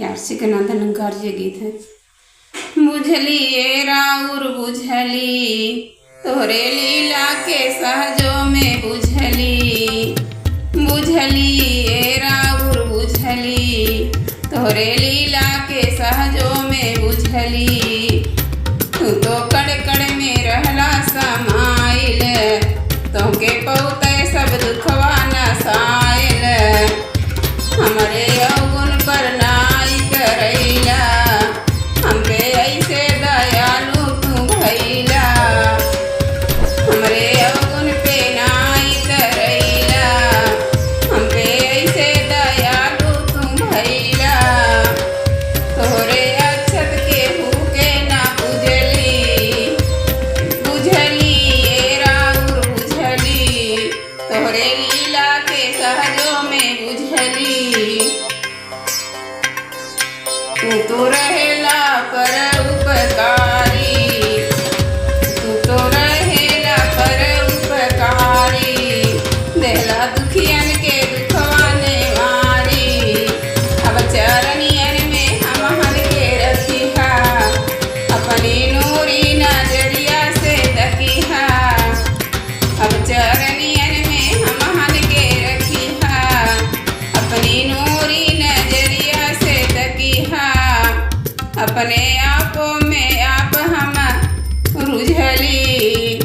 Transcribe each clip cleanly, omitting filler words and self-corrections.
प्यार से कनाद अलंकार ये गीत है। बुझली ए राउर बुझली तोरे लीला के सहजों में बुझली, बुझली ए राउर बुझली तोरे लीला के सहजों में बुझली। तू तो कड़ कड़ में रहला समाइल तोके पौते सब दुखवा नसाइल। हमरे अवगुण पर नाई करैला हमके ऐसे दयालु तू भैला। हमरे अवगुण पे नाई करैला हमके ऐसे दयालु तू भैला। तोहरे अक्षत के भूखे ना बुझली, बुझली ए राउर बुझली तोहरे लीला के सहजों में बुझली। तू तो रहेला पर उपकारी, तू तो रहेला पर उपकारी देहला दुखियन के दुखवाने वारी। अब चरनियन में हमहन के रखिहा अपनी नूरी नजरिया से तकिहा। अब चरनियन में हमहन के रखिहा अपनी नूरी नजरिया से तकिहा। अपने आपों में आप हम रुझली,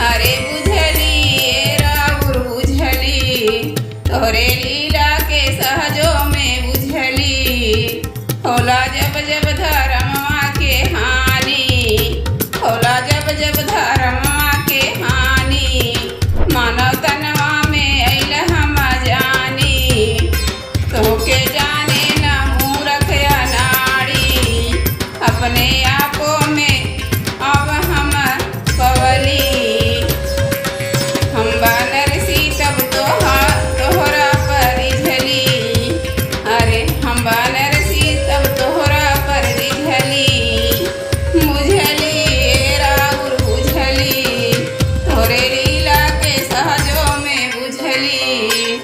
अरे बुझली ए राउर बुझली तोहरे लीला के सहजों में बुझली। होला जब जब